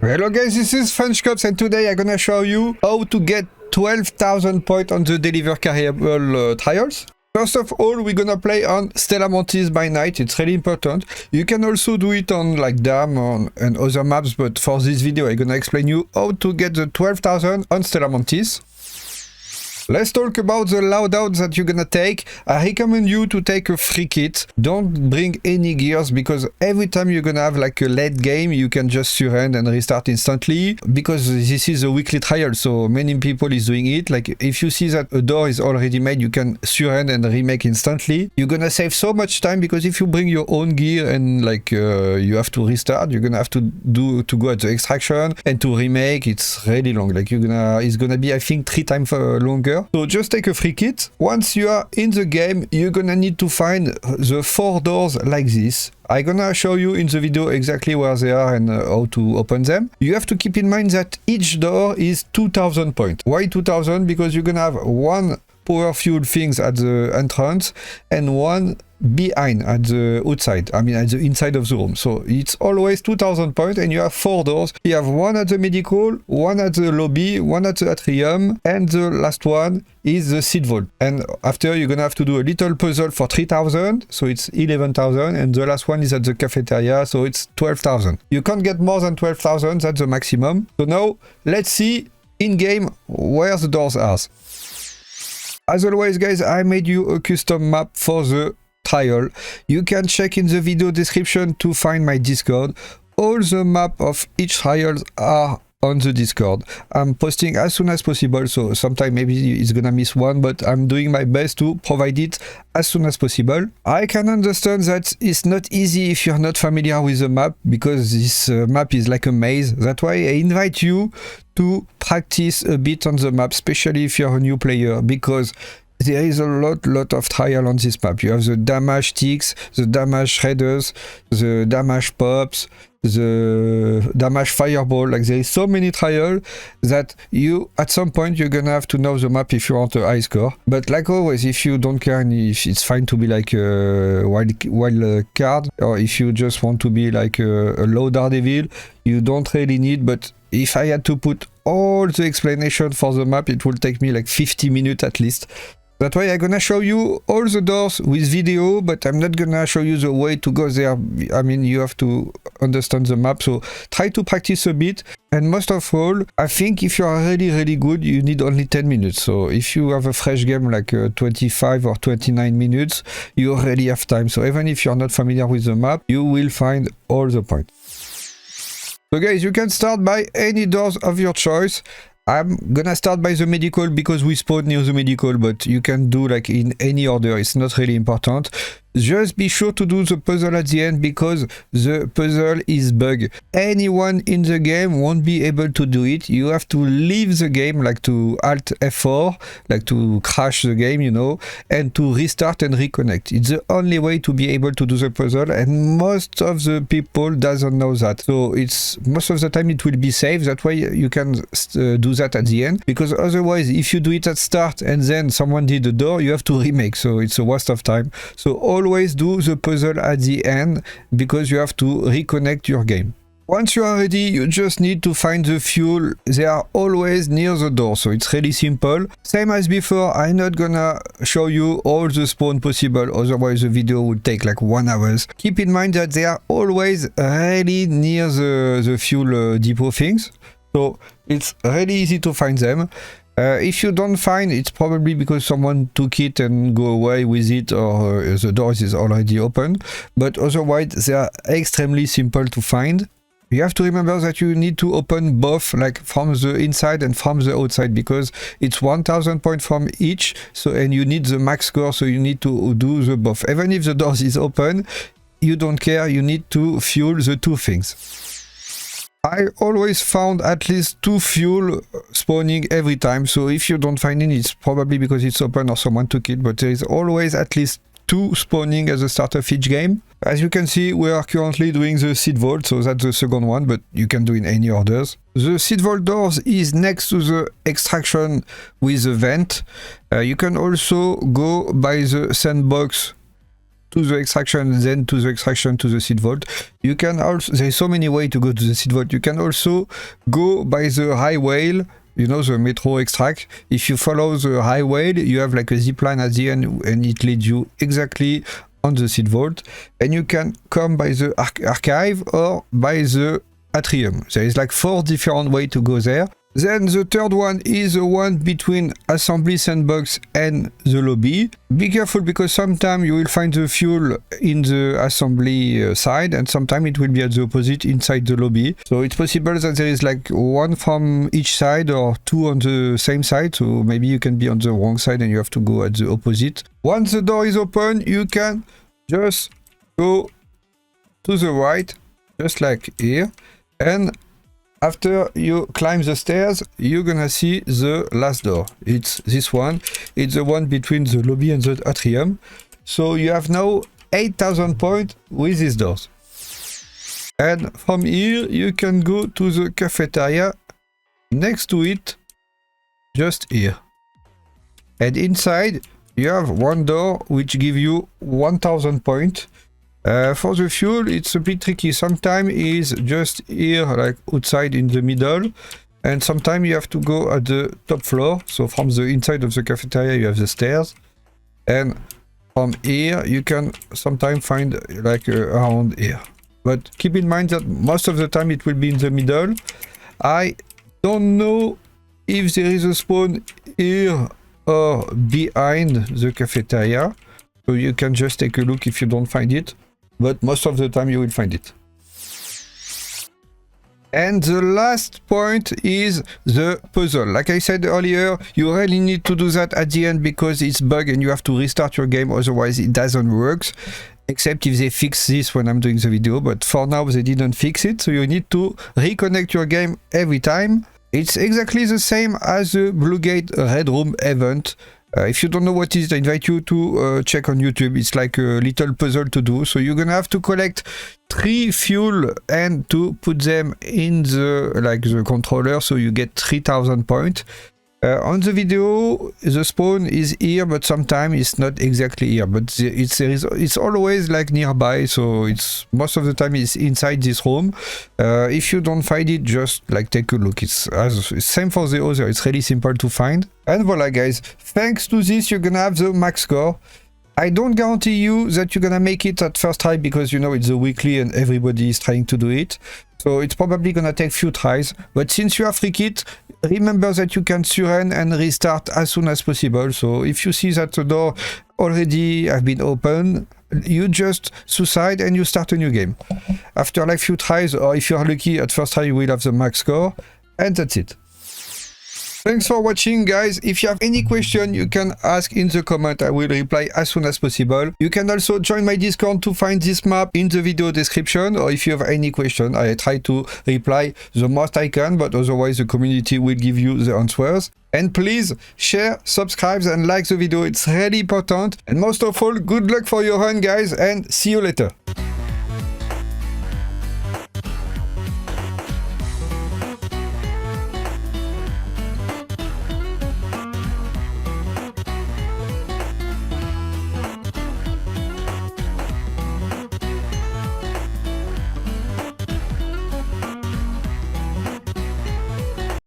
Hello guys, this is Frenchcops and today I'm gonna show you how to get 12,000 points on the Deliver Carriable trials. First of all, we're gonna play on Stella Montis by night. It's really important. You can also do it on like Dam and other maps, but for this video I'm gonna explain you how to get the 12,000 on Stella Montis. Let's talk about the loadout that you're gonna take. I recommend you to take a free kit. Don't bring any gears because every time you're gonna have like a late game, you can just surrender and restart instantly because this is a weekly trial, so many people is doing it. Like if you see that a door is already made, you can surrender and remake instantly. You're gonna save so much time because if you bring your own gear and like you have to restart, you're gonna have to go at the extraction and to remake. It's really long. Like it's gonna be I think 3 times longer. So just take a free kit. Once you are in the game, you're gonna need to find the 4 doors like this. I'm gonna show you in the video exactly where they are and how to open them. You have to keep in mind that each door is 2,000 points. Why 2,000? Because you're gonna have 1 power fuel things at the entrance and 1 behind at the outside, I mean at the inside of the room. So it's always 2,000 points and you have 4 doors. You have 1 at the medical, 1 at the lobby, 1 at the atrium, and the last one is the Seedvault. And after you're gonna have to do a little puzzle for 3,000, so it's 11,000, and the last one is at the cafeteria, so it's 12,000. You can't get more than 12,000, that's the maximum. So now let's see in game where the doors are. As always guys, I made you a custom map for the trial. You can check in the video description to find my Discord. All the map of each trial are on the Discord. I'm posting as soon as possible, so sometime maybe it's gonna miss one, but I'm doing my best to provide it as soon as possible. I can understand that it's not easy if you're not familiar with the map, because this map is like a maze. That's why I invite you to practice a bit on the map, especially if you're a new player, because there is a lot of trial on this map. You have the damage sticks, the damage shredders, the damage pops, the damage fireball. Like there is so many trials that you at some point you're gonna have to know the map if you want a high score. But like always, if you don't care and if it's fine to be like a wild card, or if you just want to be like a low Daredevil, you don't really need. But if I had to put all the explanation for the map, it will take me like 50 minutes at least. That's why I'm gonna show you all the doors with video, but I'm not gonna show you the way to go there. I mean, you have to understand the map, so try to practice a bit. And most of all, I think if you are really good, you need only 10 minutes. So if you have a fresh game like 25 or 29 minutes, you already have time. So even if you're not familiar with the map, you will find all the points. So guys, you can start by any doors of your choice. I'm gonna start by the medical because we spawn near the medical, but you can do like in any order, it's not really important. Just be sure to do the puzzle at the end because the puzzle is bug. Anyone in the game won't be able to do it. You have to leave the game, like to Alt F4, like to crash the game, you know, and to restart and reconnect. It's the only way to be able to do the puzzle, and most of the people doesn't know that. So it's most of the time it will be safe. That way you can do that at the end, because otherwise if you do it at start and then someone did the door, you have to remake, so it's a waste of time. So always do the puzzle at the end because you have to reconnect your game. Once you are ready, you just need to find the fuel. They are always near the door, so it's really simple. Same as before, I'm not gonna show you all the spawn possible, otherwise the video would take like 1 hour. Keep in mind that they are always really near the fuel depot things, so it's really easy to find them. If you don't find, it's probably because someone took it and go away with it, or the doors is already open. But otherwise, they are extremely simple to find. You have to remember that you need to open both, like from the inside and from the outside, because it's 1,000 points from each. So, and you need the max score, so you need to do the both. Even if the doors is open, you don't care. You need to fuel the 2 things. I always found at least 2 fuel spawning every time, so if you don't find it, it's probably because it's open or someone took it, but there is always at least 2 spawning at the start of each game. As you can see, we are currently doing the Seedvault, so that's the second one, but you can do in any orders. The Seedvault doors is next to the extraction with the vent. You can also go by the sandbox to the extraction, then to the extraction to the seed vault. You can also, there's so many ways to go to the seed vault. You can also go by the highway, you know, the metro extract. If you follow the highway, you have like a zip line at the end and it leads you exactly on the seed vault. And you can come by the archive or by the Atrium. There is like 4 different ways to go there. Then the third one is the one between assembly sandbox and the lobby. Be careful because sometimes you will find the fuel in the assembly side and sometimes it will be at the opposite inside the lobby. So it's possible that there is like one from each side or 2 on the same side. So maybe you can be on the wrong side and you have to go at the opposite. Once the door is open, you can just go to the right, just like here. And after you climb the stairs, you're gonna see the last door. It's this one. It's the one between the lobby and the atrium. So you have now 8,000 points with these doors. And from here, you can go to the cafeteria. Next to it, just here. And inside, you have one door which gives you 1,000 points. For the fuel, it's a bit tricky. Sometimes it's just here, like outside in the middle, and sometimes you have to go at the top floor. So from the inside of the cafeteria, you have the stairs, and from here you can sometimes find like around here. But keep in mind that most of the time it will be in the middle. I don't know if there is a spawn here or behind the cafeteria, so you can just take a look if you don't find it. But most of the time you will find it. And the last point is the puzzle. Like I said earlier, you really need to do that at the end because it's bug and you have to restart your game, otherwise it doesn't work. Except if they fix this when I'm doing the video, but for now they didn't fix it, so you need to reconnect your game every time. It's exactly the same as the Blue Gate Red Room event. If you don't know what it is, I invite you to check on YouTube. It's like a little puzzle to do. So you're gonna have to collect 3 fuel and to put them in the controller, so you get 3,000 points. On the video, the spawn is here, but sometimes it's not exactly here. But it's always like nearby, so it's most of the time it's inside this room. If you don't find it, just like take a look. It's same for the other. It's really simple to find. And voila, guys. Thanks to this, you're gonna have the max score. I don't guarantee you that you're gonna make it at first try because you know it's a weekly and everybody is trying to do it. So it's probably gonna take few tries. But since you have free kit, remember that you can surrender and restart as soon as possible. So if you see that the door already have been opened, you just suicide and you start a new game. After like few tries, or if you are lucky at first try, you will have the max score. And that's it. Thanks for watching, guys. If you have any question, you can ask in the comment. I will reply as soon as possible. You can also join my Discord to find this map in the video description, or if you have any question, I try to reply the most I can, but otherwise the community will give you the answers. And please share, subscribe and like the video. It's really important. And most of all, good luck for your run, guys, and see you later.